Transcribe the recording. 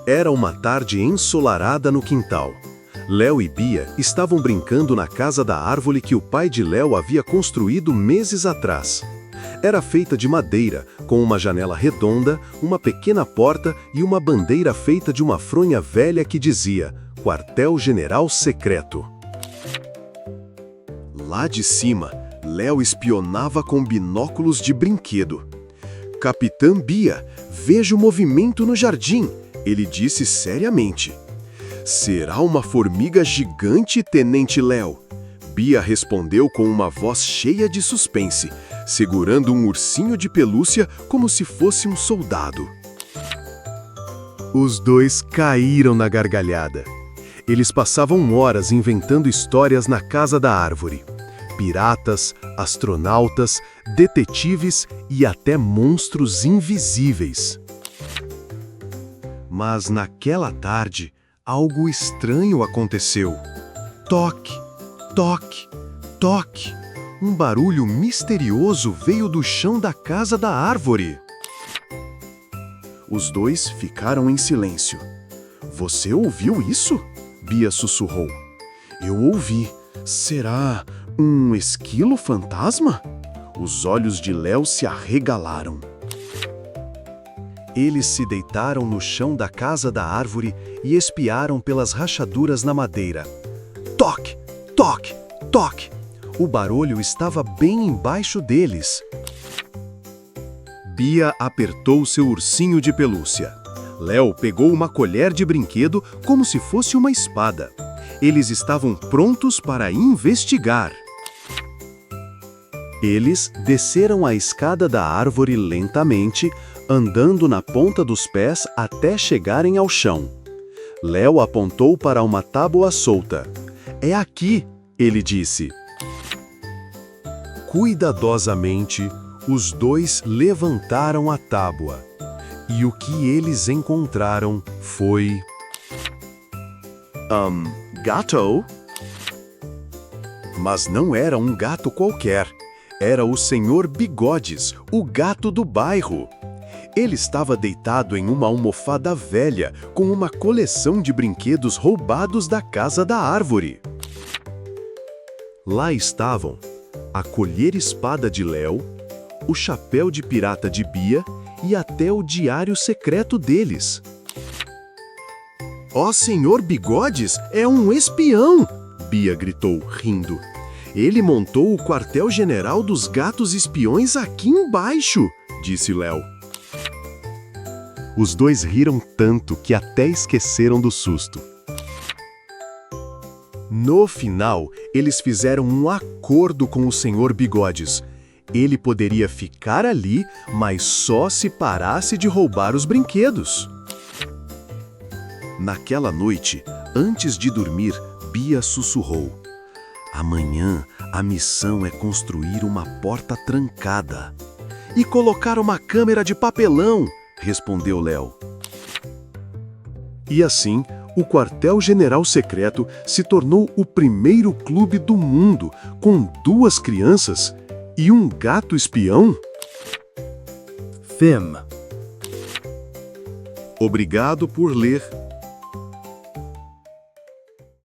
Era uma tarde ensolarada no quintal. Léo e Bia estavam brincando na casa da árvore que o pai de Léo havia construído meses atrás. Era feita de madeira, com uma janela redonda, uma pequena porta e uma bandeira feita de uma fronha velha que dizia Quartel-General Secreto. Lá de cima, Léo espionava com binóculos de brinquedo. Capitã Bia, vejo movimento no jardim, ele disse seriamente. Será uma formiga gigante, Tenente Léo? Bia respondeu com uma voz cheia de suspense, segurando um ursinho de pelúcia como se fosse um soldado. Os dois caíram na gargalhada. Eles passavam horas inventando histórias na casa da árvore. Piratas, astronautas, detetives e até monstros invisíveis. Mas naquela tarde, algo estranho aconteceu. Toque, toque, toque. Um barulho misterioso veio do chão da casa da árvore. Os dois ficaram em silêncio. Você ouviu isso? Bia sussurrou. Eu ouvi. Será um esquilo fantasma? Os olhos de Léo se arregalaram. Eles se deitaram no chão da casa da árvore e espiaram pelas rachaduras na madeira. Toque, toque, toque. O barulho estava bem embaixo deles. Bia apertou seu ursinho de pelúcia. Léo pegou uma colher de brinquedo como se fosse uma espada. Eles estavam prontos para investigar. Eles desceram a escada da árvore lentamente, andando na ponta dos pés até chegarem ao chão. Léo apontou para uma tábua solta. É aqui, ele disse. Cuidadosamente, os dois levantaram a tábua. E o que eles encontraram foi... gato? Mas não era um gato qualquer. Era o Senhor Bigodes, o gato do bairro. Ele estava deitado em uma almofada velha, com uma coleção de brinquedos roubados da casa da árvore. Lá estavam a colher-espada de Léo, o chapéu de pirata de Bia e até o diário secreto deles. Ó, Senhor Bigodes, é um espião! Bia gritou, rindo. Ele montou o quartel-general dos gatos espiões aqui embaixo, disse Léo. Os dois riram tanto que até esqueceram do susto. No final, eles fizeram um acordo com o Senhor Bigodes. Ele poderia ficar ali, mas só se parasse de roubar os brinquedos. Naquela noite, antes de dormir, Bia sussurrou. Amanhã, a missão é construir uma porta trancada. E colocar uma câmera de papelão, respondeu Léo. E assim, o Quartel-General Secreto se tornou o primeiro clube do mundo, com 2 crianças e um gato espião. Fim. Obrigado por ler